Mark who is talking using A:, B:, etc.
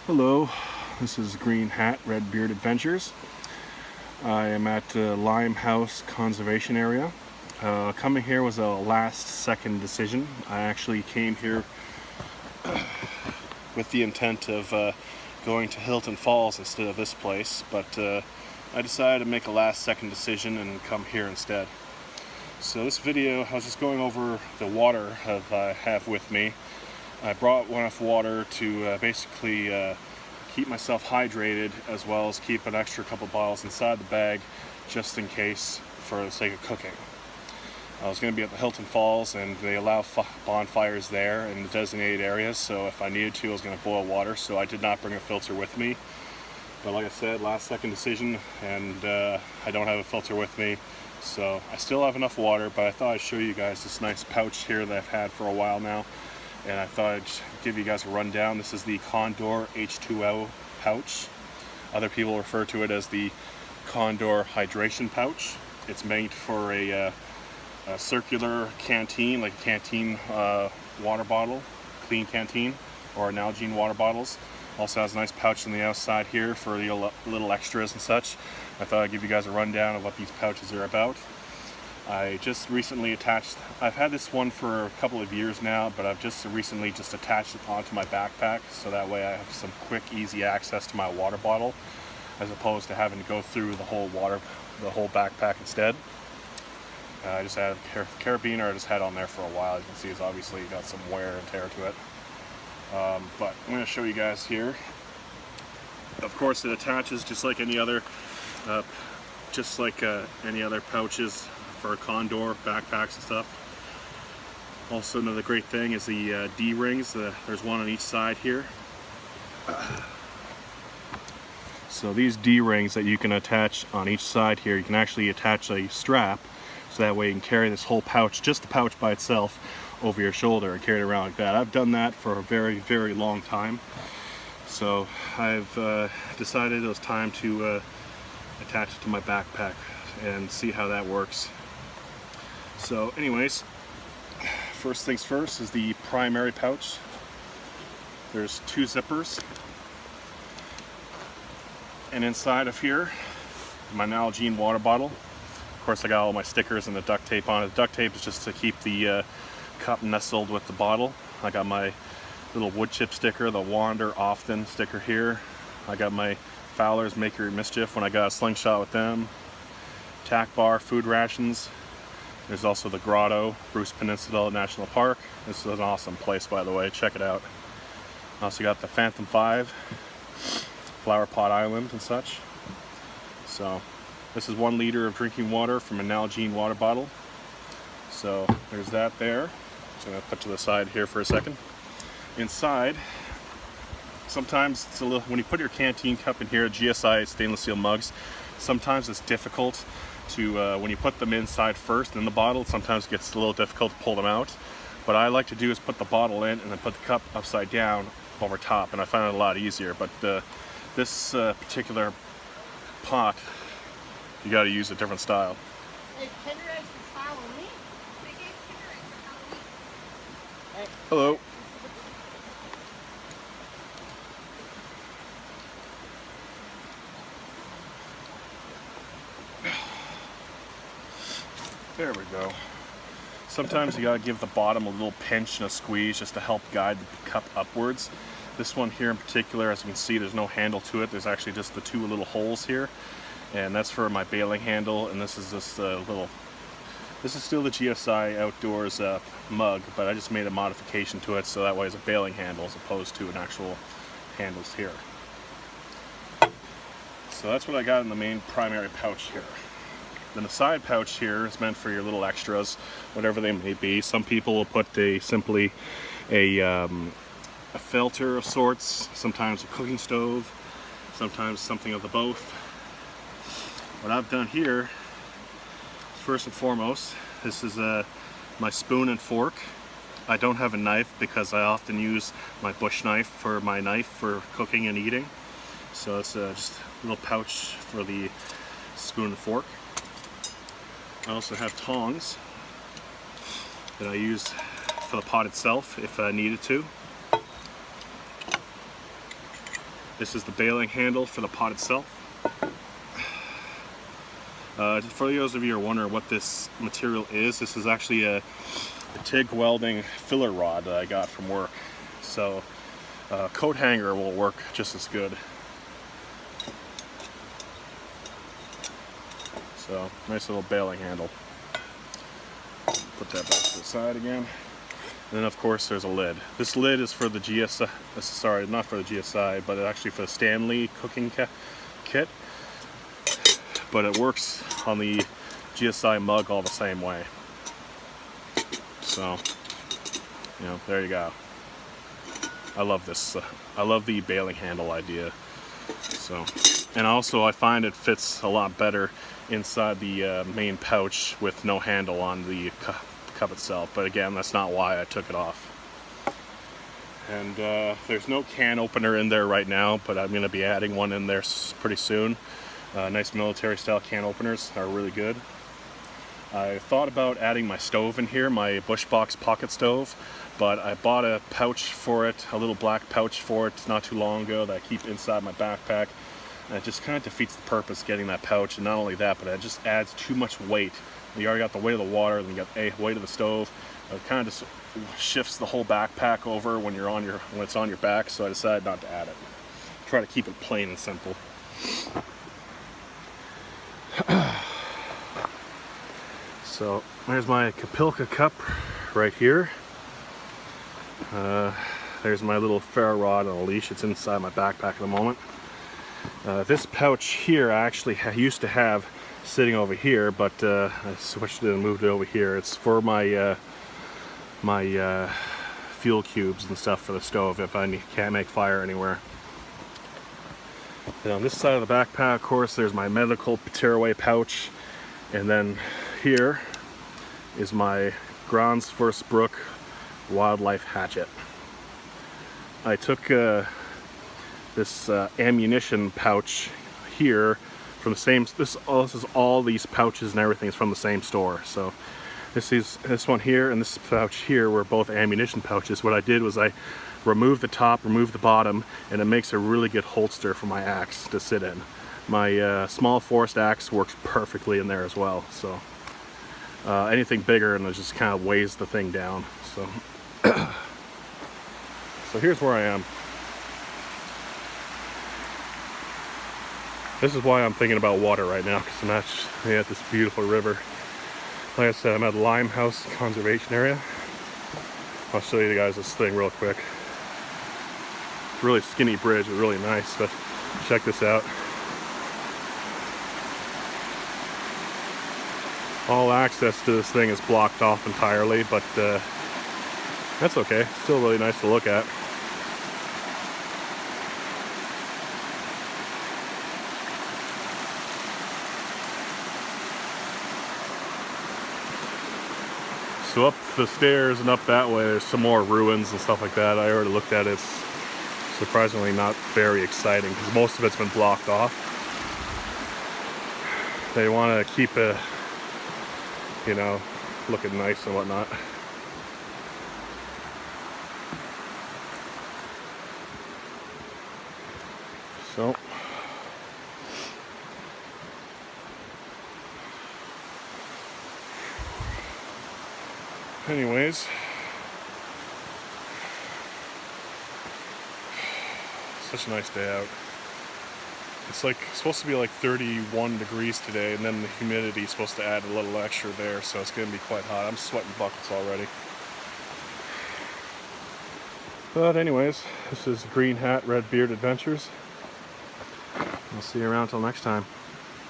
A: Hello, this is Greenhat-Redbeard Adventures. I am at Limehouse Conservation Area. Coming here was a last-second decision. I actually came here with the intent of going to Hilton Falls instead of this place, but I decided to make a last-second decision and come here instead. So this video, I was just going over the water I have with me. I brought enough water to basically keep myself hydrated, as well as keep an extra couple bottles inside the bag just in case, for the sake of cooking. I was going to be at the Hilton Falls, and they allow bonfires there in the designated areas, so if I needed to I was going to boil water, so I did not bring a filter with me. But like I said, last second decision, and I don't have a filter with me, so I still have enough water. But I thought I'd show you guys this nice pouch here that I've had for a while now, and I thought I'd give you guys a rundown. This is the Condor H2O pouch. Other people refer to it as the Condor hydration pouch. It's made for a circular canteen, like a canteen water bottle, clean canteen, or Nalgene water bottles. Also has a nice pouch on the outside here for the little extras and such. I thought I'd give you guys a rundown of what these pouches are about. I just recently attached, I've had this one for a couple of years now, but I've just recently attached it onto my backpack, so that way I have some quick, easy access to my water bottle, as opposed to having to go through the whole backpack instead. I just had a carabiner I just had on there for a while. You can see it's obviously got some wear and tear to it. But I'm going to show you guys here. Of course, it attaches just like any other pouches for Condor backpacks and stuff. Also, another great thing is the D-rings. There's one on each side here. So these D-rings that you can attach on each side here, you can actually attach a strap, so that way you can carry this whole pouch, just the pouch by itself, over your shoulder and carry it around like that. I've done that for a very, very long time. So I've decided it was time to attach it to my backpack and see how that works. So anyways, first things first is the primary pouch. There's two zippers, and inside of here, my Nalgene water bottle. Of course, I got all my stickers and the duct tape on it. The duct tape is just to keep the cup nestled with the bottle. I got my little wood chip sticker, the Wander Often sticker here. I got my Fowler's Make Your Mischief when I got a slingshot with them. Tack bar, food rations. There's also the Grotto, Bruce Peninsula National Park. This is an awesome place, by the way. Check it out. I also got the Phantom 5, Flower Pot Island and such. So this is 1 liter of drinking water from a Nalgene water bottle. So there's that there. So I'm going to put to the side here for a second. Inside, sometimes it's a little, when you put your canteen cup in here, GSI stainless steel mugs, sometimes it's difficult to, when you put them inside first in the bottle, sometimes it gets a little difficult to pull them out. What I like to do is put the bottle in and then put the cup upside down over top, and I find it a lot easier. But this particular pot, you got to use a different style. Hello. There we go. Sometimes you gotta give the bottom a little pinch and a squeeze just to help guide the cup upwards. This one here in particular, as you can see, there's no handle to it. There's actually just the 2 little holes here, and that's for my bailing handle. And this is this this is still the GSI Outdoors mug, but I just made a modification to it so that way it's a bailing handle as opposed to an actual handles here. So that's what I got in the main primary pouch here. Then the side pouch here is meant for your little extras, whatever they may be. Some people will put simply a filter of sorts, sometimes a cooking stove, sometimes something of the both. What I've done here, first and foremost, this is my spoon and fork. I don't have a knife because I often use my bush knife for my knife for cooking and eating. So it's just a little pouch for the spoon and fork. I also have tongs that I use for the pot itself if I needed to. This is the bailing handle for the pot itself. For those of you who are wondering what this material is, this is actually a TIG welding filler rod that I got from work. So coat hanger will work just as good. So nice little bailing handle. Put that back to the side again. And then of course there's a lid. This lid is for the GSI, sorry, not for the GSI, but actually for the Stanley cooking kit. But it works on the GSI mug all the same way. So, you know, there you go. I love this. I love the bailing handle idea. So, and also I find it fits a lot better inside the main pouch with no handle on the cup itself. But again, that's not why I took it off. And there's no can opener in there right now, but I'm going to be adding one in there pretty soon. Nice military style can openers are really good. I thought about adding my stove in here, my Bushbox pocket stove, but I bought a pouch for it, a little black pouch for it not too long ago that I keep inside my backpack. And it just kind of defeats the purpose getting that pouch, and not only that, but it just adds too much weight. You already got the weight of the water, and you got the weight of the stove. It kind of just shifts the whole backpack over when it's on your back, so I decided not to add it. Try to keep it plain and simple. So there's my Kapilka cup right here. There's my little ferro rod on a leash. It's inside my backpack at the moment. This pouch here I actually used to have sitting over here, but I switched it and moved it over here. It's for my my fuel cubes and stuff for the stove if I can't make fire anywhere. And on this side of the backpack, of course, there's my medical tearaway pouch, and then here is my Gronsfors wildlife hatchet. I took this ammunition pouch here from the same. This is all these pouches and everything is from the same store. So this one here and this pouch here were both ammunition pouches. What I did was I removed the top, removed the bottom, and it makes a really good holster for my axe to sit in. My small forest axe works perfectly in there as well. So anything bigger and it just kind of weighs the thing down. So so here's where I am. This is why I'm thinking about water right now, because I'm actually at this beautiful river. Like I said, I'm at Limehouse Conservation Area. I'll show you guys this thing real quick. Really skinny bridge, it's really nice, but check this out. All access to this thing is blocked off entirely, but that's okay. Still really nice to look at. So up the stairs and up that way, there's some more ruins and stuff like that. I already looked at it. It's surprisingly not very exciting because most of it's been blocked off. They want to keep it, you know, looking nice and whatnot. So anyways, such a nice day out. It's like supposed to be like 31 degrees today, and then the humidity is supposed to add a little extra there, so it's going to be quite hot. I'm sweating buckets already. But anyways, this is Greenhat-Redbeard Adventures. I'll see you around till next time.